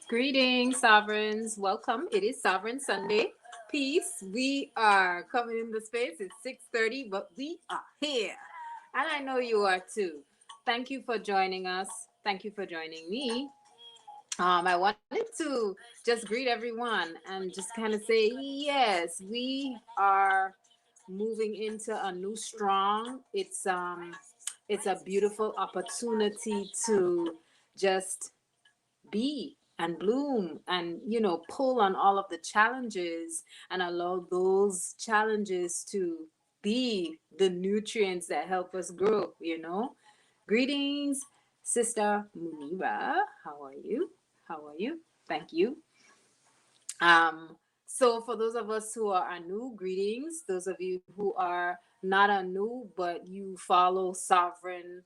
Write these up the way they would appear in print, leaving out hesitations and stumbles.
Greetings, sovereigns. Welcome. It is Sovereign Sunday. Peace. We are coming in the space. It's 6:30, but we are here. And I know you are too. Thank you for joining us. Thank you for joining me. I wanted to just greet everyone and just kind of say, yes, we are moving into a new strong. It's a beautiful opportunity to just be and bloom and pull on all of the challenges and allow those challenges to be the nutrients that help us grow. Greetings, Sister Munira. How are you? How are you? Thank you. So for those of us who are new, greetings. Those of you who are not new, but you follow Sovereign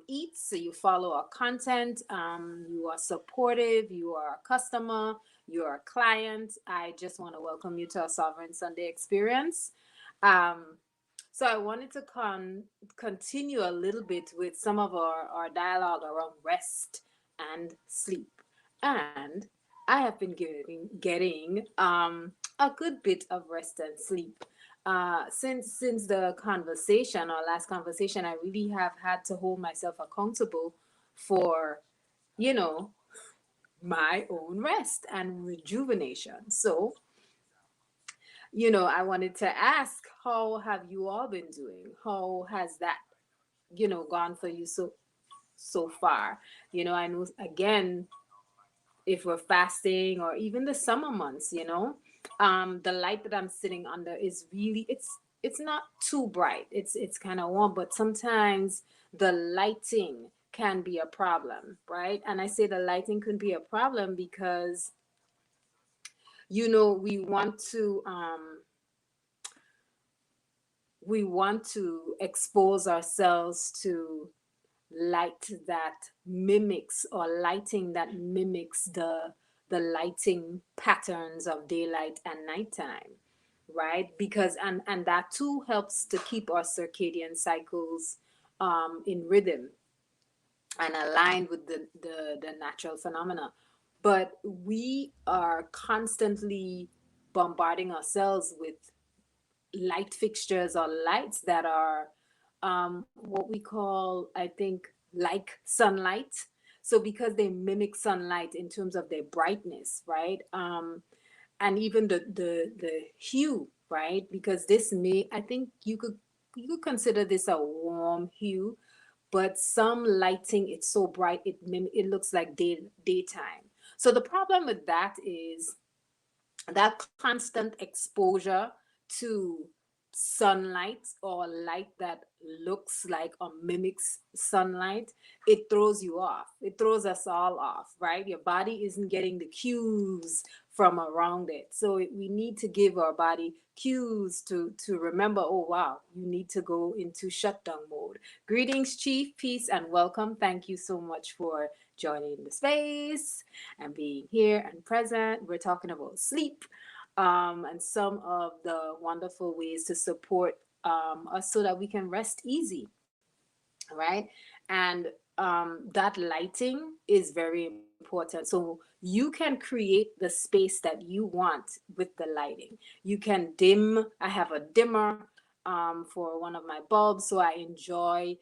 Eats, so you follow our content, you are supportive, you are a customer, you are a client. I just want to welcome you to our Sovereign Sunday experience. Um, so I wanted to continue a little bit with some of our dialogue around rest and sleep. And I have been getting a good bit of rest and sleep. Since the conversation, our last conversation, I really have had to hold myself accountable for, you know, my own rest and rejuvenation. So, I wanted to ask, how have you all been doing? How has that, gone for you so far? I know, again, if we're fasting or even the summer months, the light that I'm sitting under is really, it's not too bright. It's kind of warm, but sometimes the lighting can be a problem, right? And I say the lighting could be a problem because we want to expose ourselves to light that mimics, or lighting that mimics the lighting patterns of daylight and nighttime, right? Because and that too helps to keep our circadian cycles in rhythm and aligned with the natural phenomena. But we are constantly bombarding ourselves with light fixtures or lights that are what we call, I think, like sunlight. So because they mimic sunlight in terms of their brightness, right? And even the hue, right? Because this may, I think you could consider this a warm hue, but some lighting, it's so bright it looks like daytime. So the problem with that is that constant exposure to sunlight or light that looks like or mimics sunlight, it throws you off. It throws us all off, right? Your body isn't getting the cues from around it. So we need to give our body cues to remember, oh wow, you need to go into shutdown mode. Greetings, Chief. Peace and welcome. Thank you so much for joining the space and being here and present. We're talking about sleep, and some of the wonderful ways to support us so that we can rest easy, right? And that lighting is very important. So you can create the space that you want with the lighting. You can dim. I have a dimmer for one of my bulbs, so I enjoy,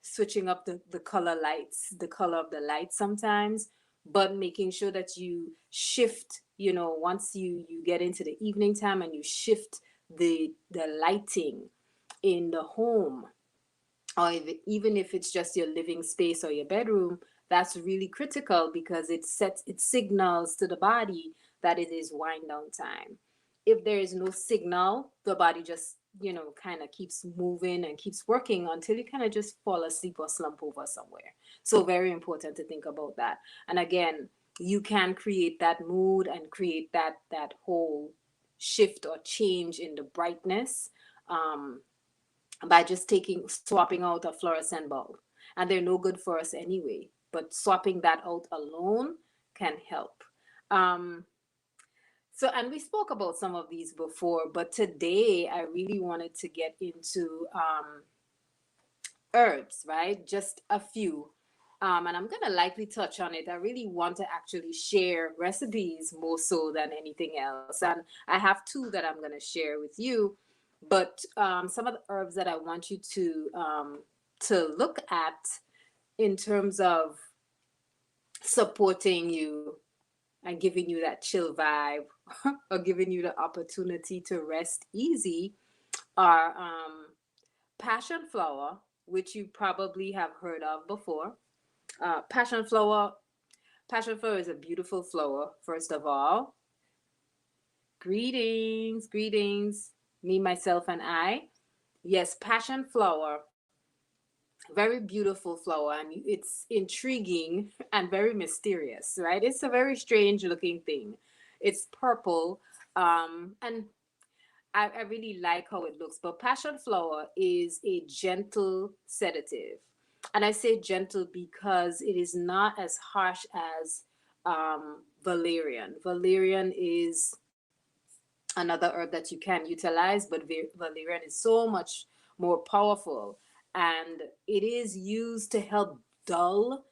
switching up the color lights, the color of the light sometimes, but making sure that you shift, once you get into the evening time and you shift the lighting in the home, or even if it's just your living space or your bedroom, that's really critical because it signals to the body that it is wind down time. If there is no signal, the body just, kind of keeps moving and keeps working until you kind of just fall asleep or slump over somewhere. So very important to think about that. And again, you can create that mood and create that whole shift or change in the brightness, um, by just swapping out a fluorescent bulb. And they're no good for us anyway, but swapping that out alone can help. Um, and we spoke about some of these before, but today I really wanted to get into herbs, right? Just a few. And I'm gonna likely touch on it. I really want to actually share recipes more so than anything else, and I have two that I'm gonna share with you. But some of the herbs that I want you to look at in terms of supporting you and giving you that chill vibe or giving you the opportunity to rest easy are passion flower, which you probably have heard of before. Passion flower. Passion flower is a beautiful flower, first of all. Greetings, greetings, me, myself, and I. Yes, passion flower, very beautiful flower, and it's intriguing and very mysterious, right? It's a very strange looking thing. It's purple, and I really like how it looks. But passion flower is a gentle sedative. And I say gentle because it is not as harsh as valerian. Valerian is another herb that you can utilize, but valerian is so much more powerful. And it is used to help dull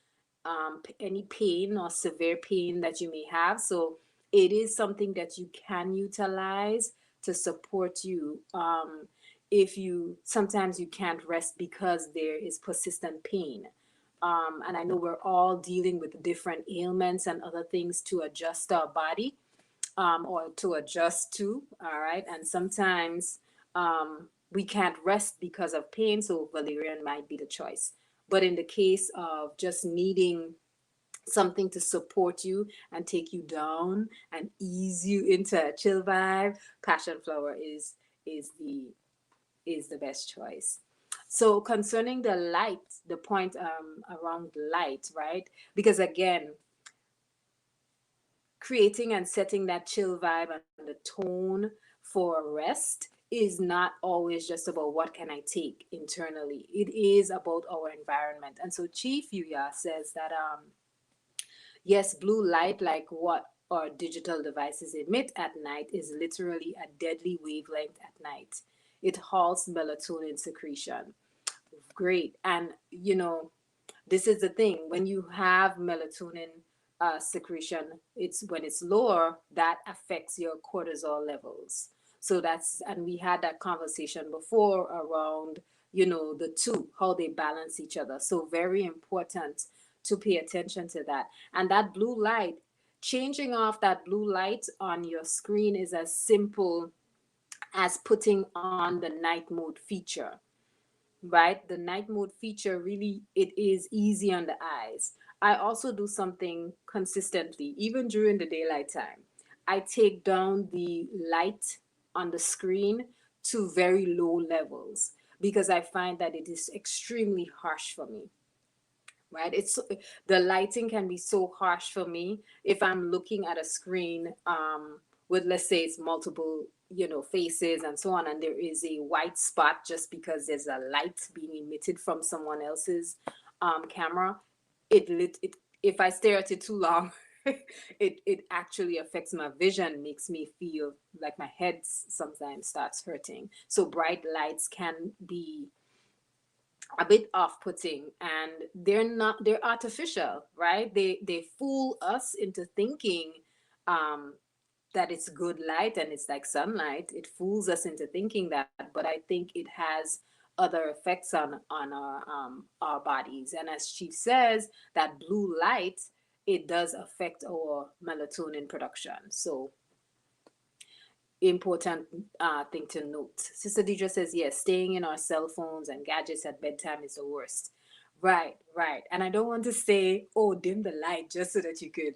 any pain or severe pain that you may have. So it is something that you can utilize to support you. If you sometimes you can't rest because there is persistent pain. And I know we're all dealing with different ailments and other things to adjust our body or to adjust to. All right. And sometimes we can't rest because of pain. So valerian might be the choice. But in the case of just needing something to support you and take you down and ease you into a chill vibe, passion flower is the is the best choice. So concerning the light, the point around light, right? Because again, creating and setting that chill vibe and the tone for rest is not always just about what can I take internally. It is about our environment. And so Chief Yuya says that yes, blue light, like what our digital devices emit at night, is literally a deadly wavelength at night. It halts melatonin secretion. Great. And, this is the thing when you have melatonin secretion, it's when it's lower that affects your cortisol levels. So and we had that conversation before around, the two, how they balance each other. So very important to pay attention to that. And that blue light, changing off that blue light on your screen is as simple as putting on the night mode feature, right? The night mode feature, really, it is easy on the eyes. I also do something consistently even during the daylight time. I take down the light on the screen to very low levels because I find that it is extremely harsh for me, right? It's the lighting can be so harsh for me if I'm looking at a screen with, let's say, it's multiple, faces and so on, and there is a white spot just because there's a light being emitted from someone else's camera. It if I stare at it too long, it actually affects my vision, makes me feel like my head sometimes starts hurting. So bright lights can be a bit off-putting, and they're artificial, right? They fool us into thinking um that it's good light and it's like sunlight. It fools us into thinking that, but I think it has other effects on our bodies. And as she says, that blue light, it does affect our melatonin production. So important thing to note. Sister Deidre says, yes, staying in our cell phones and gadgets at bedtime is the worst. Right, right. And I don't want to say, oh, dim the light just so that you could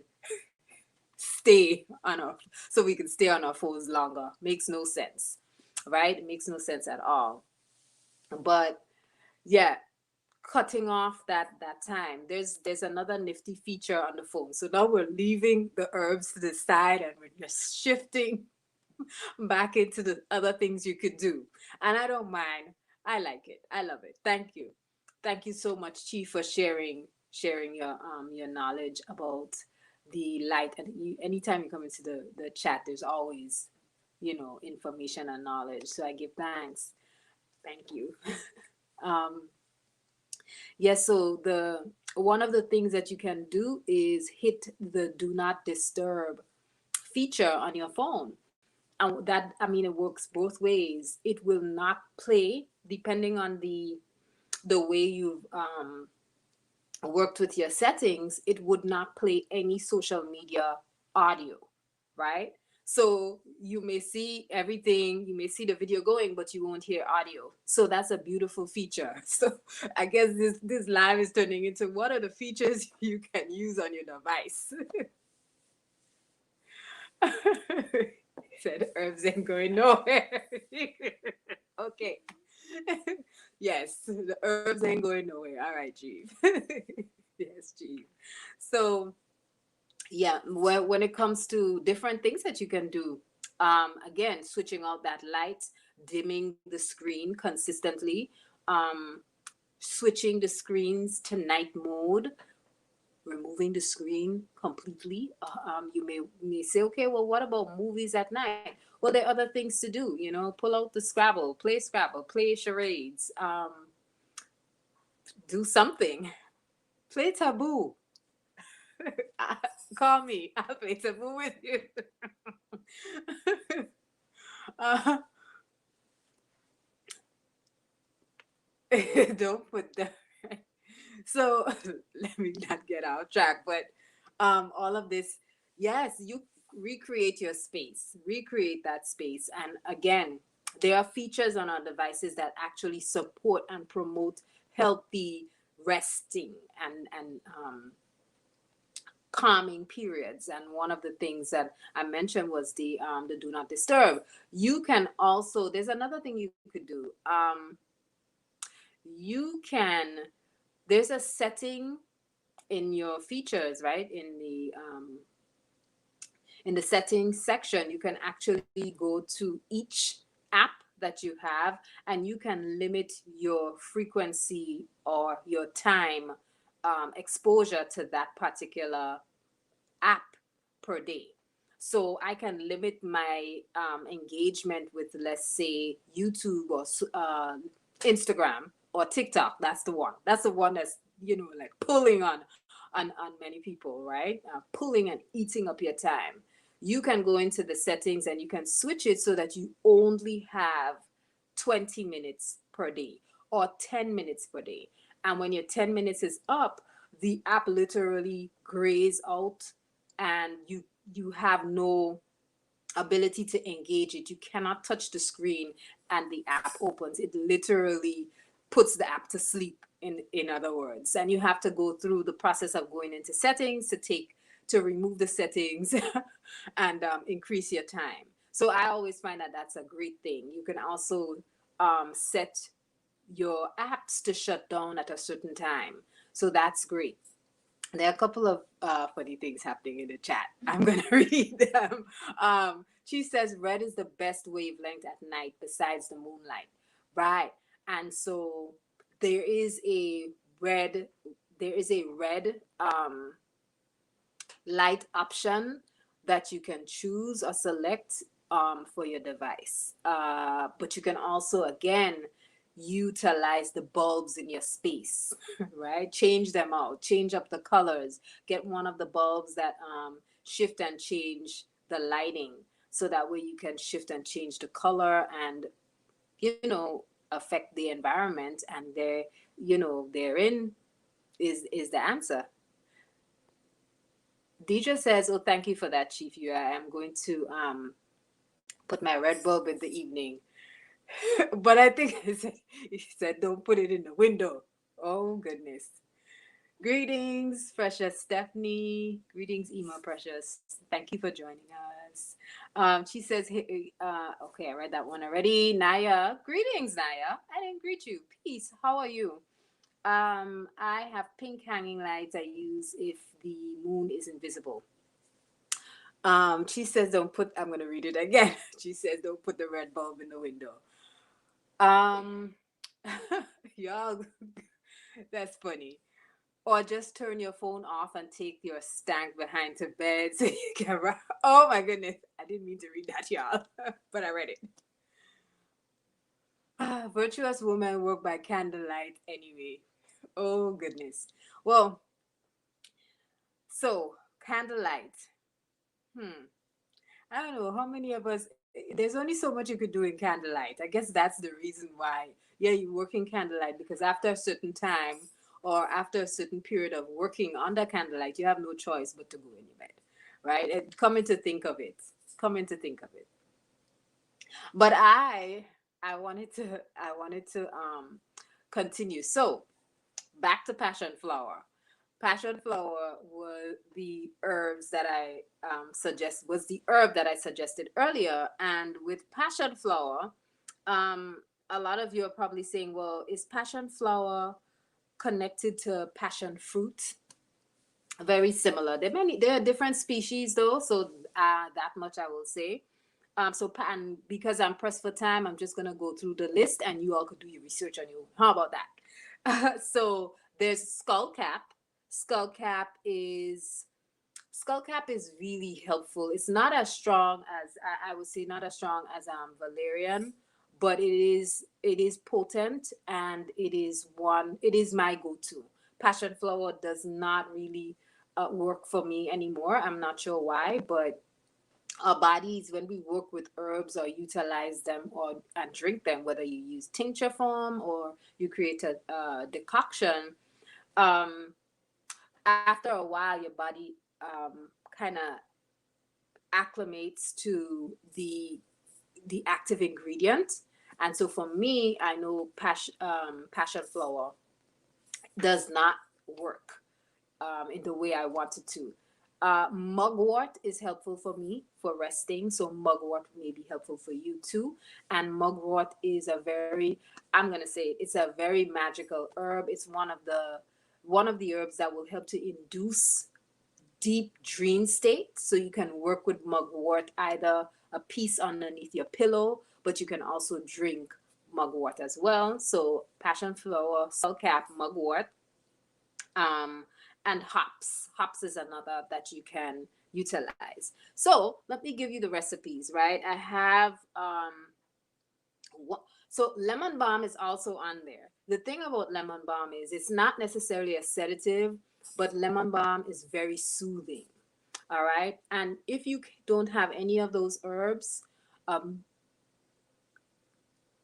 stay on our, so we can stay on our phones longer. Makes no sense, right? It makes no sense at all. But yeah, cutting off that time. There's another nifty feature on the phone. So now we're leaving the herbs to the side and we're just shifting back into the other things you could do. And I don't mind. I like it. I love it. Thank you. Thank you so much, Chief, for sharing your knowledge about the light. And anytime you come into the chat, there's always, information and knowledge. So I give thanks. Thank you. um, yes, so one of the things that you can do is hit the do not disturb feature on your phone. And that, I mean, it works both ways. It will not play, depending on the way you've worked with your settings, it would not play any social media audio, right? So you may see everything, you may see the video going, but you won't hear audio. So that's a beautiful feature. So I guess this live is turning into what are the features you can use on your device. He said herbs ain't going nowhere. Okay. Yes, the herbs ain't going nowhere. All right, Chief. Yes, Chief. So yeah, when it comes to different things that you can do, again, switching out that light, dimming the screen consistently, um, switching the screens to night mode, removing the screen completely. You may say, okay, well, what about movies at night? Well, there are other things to do. Pull out the Scrabble, play charades, do something, play Taboo. Call me, I'll play Taboo with you. uh, don't put that. So let me not get out track, but all of this, yes, you recreate that space. And again, there are features on our devices that actually support and promote healthy resting and calming periods. And one of the things that I mentioned was the do not disturb. You can also, there's another thing you could do. You can There's a setting in your features, right? In the settings section, you can actually go to each app that you have, and you can limit your frequency or your time exposure to that particular app per day. So I can limit my engagement with, let's say, YouTube or Instagram or TikTok. That's the one. That's the one that's like pulling on many people, right? Pulling and eating up your time. You can go into the settings and you can switch it so that you only have 20 minutes per day or 10 minutes per day. And when your 10 minutes is up, the app literally grays out, and you have no ability to engage it. You cannot touch the screen and the app opens. It literally puts the app to sleep, in other words. And you have to go through the process of going into settings to remove the settings and increase your time. So I always find that that's a great thing. You can also set your apps to shut down at a certain time. So that's great. There are a couple of funny things happening in the chat. I'm going to read them. She says red is the best wavelength at night besides the moonlight. Right. And so there is a red, light option that you can choose or select for your device. But you can also, again, utilize the bulbs in your space, right? Change them out, change up the colors, get one of the bulbs that shift and change the lighting, so that way you can shift and change the color and, affect the environment. And therein is the answer. Deidre says, oh, thank you for that, Chief. I am going to put my red bulb in the evening. But I think he said, don't put it in the window. Oh, goodness. Greetings, Precious Stephanie. Greetings, Ema Precious. Thank you for joining us. She says, hey, okay, I read that one already. Naya. Greetings, Naya. I didn't greet you. Peace. How are you? I have pink hanging lights I use if the moon is invisible. She says, I'm going to read it again. She says, don't put the red bulb in the window. Y'all, that's funny. Or just turn your phone off and take your stank behind to bed so you can run. Oh my goodness. I didn't mean to read that, y'all, but I read it. Virtuous women work by candlelight anyway. Oh goodness. Well, So candlelight. Hmm. I don't know how many of us. There's only so much you could do in candlelight. I guess that's the reason why. Yeah, you work in candlelight because after a certain time or after a certain period of working under candlelight, you have no choice but to go in your bed, right? And coming to think of it, coming to think of it. But I wanted to continue. So back to passion flower. Passion flower was the herbs that I suggest was the herb that I suggested earlier. And with passion flower, um, a lot of you are probably saying, "Well, is passion flower connected to passion fruit?" Very similar. There are different species though, so that much I will say. And because I'm pressed for time, I'm just gonna go through the list, and you all could do your research on you. How about that? So there's skull cap. Skull cap is Skull cap is really helpful. It's not as strong as I would say, not as strong as valerian, but it is potent, and it is my go-to. Passion flower does not really work for me anymore. I'm not sure why, but our bodies, when we work with herbs or utilize them or and drink them, whether you use tincture form or you create a decoction, um, after a while your body kind of acclimates to the active ingredient. And so for me, I know passion flower does not work in the way I wanted to. Mugwort is helpful for me for resting, so mugwort may be helpful for you too. And mugwort is I'm gonna say it's a very magical herb. It's one of the herbs that will help to induce deep dream state. So you can work with mugwort, either a piece underneath your pillow, but you can also drink mugwort as well. So passion flower, skullcap, mugwort, um, and hops. Hops is another that you can utilize. So let me give you the recipes, right? I have so lemon balm is also on there. The thing about lemon balm is it's not necessarily a sedative, but lemon balm is very soothing. All right. And if you don't have any of those herbs, um,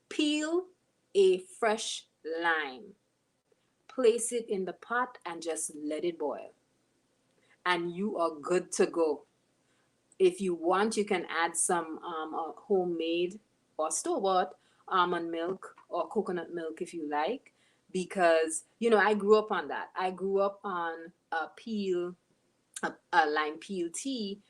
peel a fresh lime, place it in the pot, and just let it boil. And you are good to go. If you want, you can add some homemade or store bought almond milk or coconut milk if you like, because I grew up on that. I grew up on a lime peel tea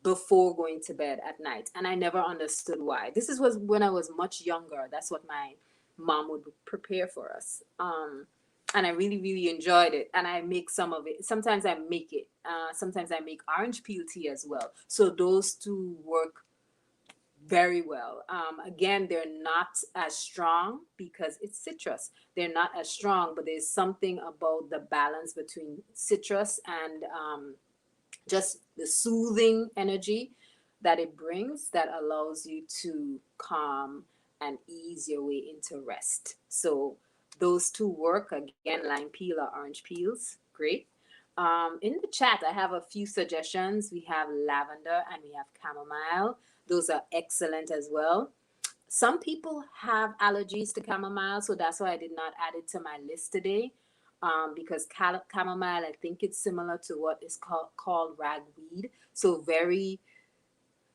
before going to bed at night, and I never understood why. Was when I was much younger. That's what my mom would prepare for us. And I really, really enjoyed it. And I make some of it. Sometimes I make it. Sometimes I make orange peel tea as well. So those two work very well. Again, they're not as strong because it's citrus. They're not as strong, but there's something about the balance between citrus and just the soothing energy that it brings that allows you to calm and ease your way into rest. So those two work. Again, lime peel or orange peels, great. In the chat, I have a few suggestions. We have lavender and we have chamomile. Those are excellent as well. Some people have allergies to chamomile, so that's why I did not add it to my list today. Because chamomile, I think it's similar to what is called ragweed. So very,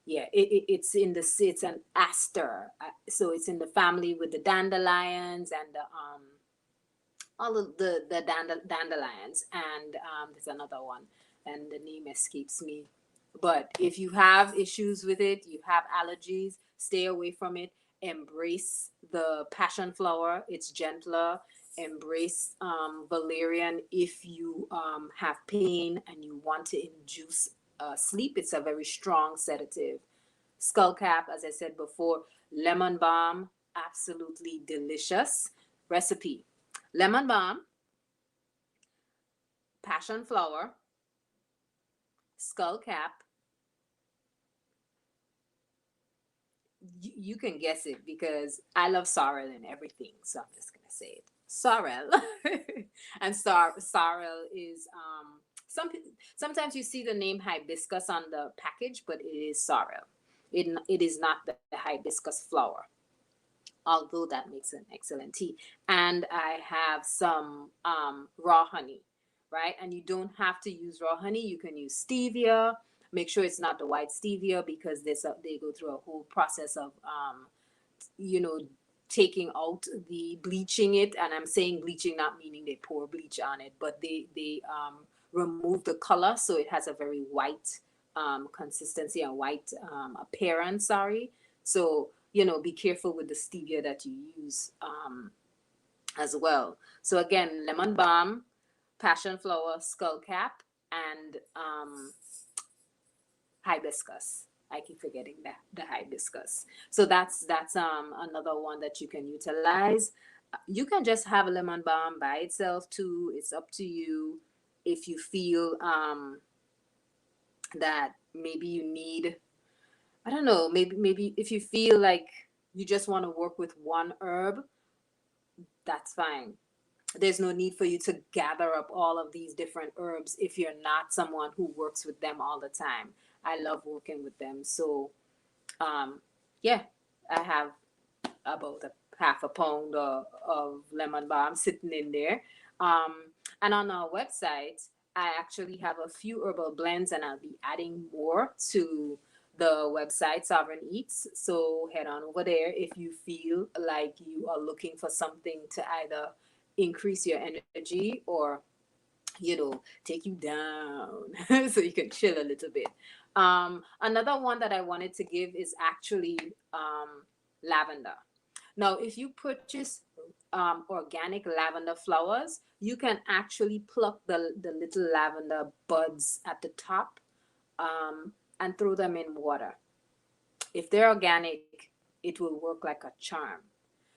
yeah, it's an aster. So it's in the family with the dandelions and the all of the dandelions, and there's another one, and the name escapes me. But if you have issues with it, you have allergies, stay away from it. Embrace the passion flower; it's gentler. Embrace valerian if you have pain and you want to induce sleep. It's a very strong sedative. Skullcap, as I said before, lemon balm, absolutely delicious. Recipe: lemon balm, passion flower, skullcap. You can guess it because I love sorrel and everything, so I'm just gonna say it. Sorrel, and sorrel is sometimes you see the name hibiscus on the package, but it is sorrel. It is not the hibiscus flower, although that makes an excellent tea. And I have some raw honey, right? And you don't have to use raw honey. You can use stevia. Make sure it's not the white stevia because they go through a whole process of you know, taking out the bleaching it. And I'm saying bleaching not meaning they pour bleach on it, but they remove the color so it has a very white consistency and white appearance. Sorry. So be careful with the stevia that you use as well. So again, lemon balm, passion flower, skullcap, and hibiscus. I keep forgetting that the hibiscus. So that's another one that you can utilize. You can just have a lemon balm by itself too. It's up to you. If you feel that maybe you need, I don't know, maybe if you feel like you just want to work with one herb, that's fine. There's no need for you to gather up all of these different herbs if you're not someone who works with them all the time. I love working with them. So, yeah, I have about a half a pound of lemon balm sitting in there. Um, and on our website, I actually have a few herbal blends, and I'll be adding more to the website Sovereign Eats. So head on over there if you feel like you are looking for something to either increase your energy or take you down so you can chill a little bit. Another one that I wanted to give is actually lavender. Now, if you purchase organic lavender flowers, you can actually pluck the little lavender buds at the top and throw them in water. If they're organic, it will work like a charm.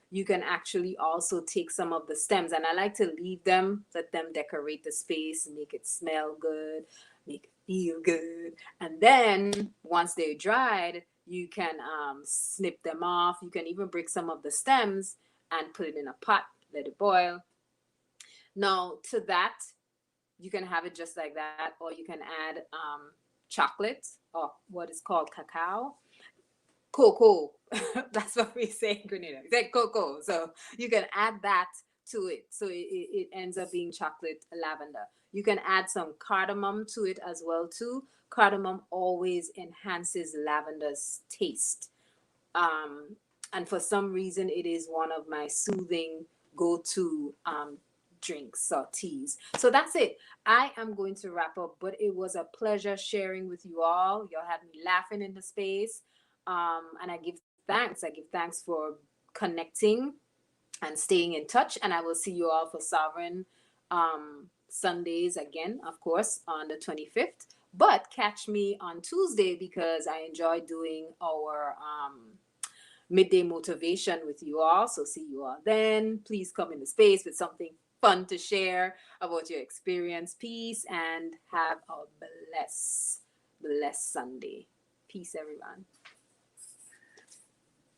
You can actually also take some of the stems, and I like to leave them, let them decorate the space, make it smell good, make it feel good. And then once they're dried, you can snip them off. You can even break some of the stems and put it in a pot, let it boil. Now to that, you can have it just like that, or you can add chocolate, or what is called cacao, cocoa. That's what we say in Grenada. We say cocoa. So you can add that to it. So it ends up being chocolate lavender. You can add some cardamom to it as well too. Cardamom always enhances lavender's taste. And for some reason, it is one of my soothing go-to drinks or teas. So that's it. I am going to wrap up, but it was a pleasure sharing with you all. Y'all had me laughing in the space. And I give thanks. I give thanks for connecting and staying in touch. And I will see you all for Sovereign Sundays again, of course, on the 25th. But catch me on Tuesday because I enjoy doing our midday motivation with you all. So see you all then. Please come in the space with something fun to share about your experience. Peace and have a blessed Sunday. Peace, everyone.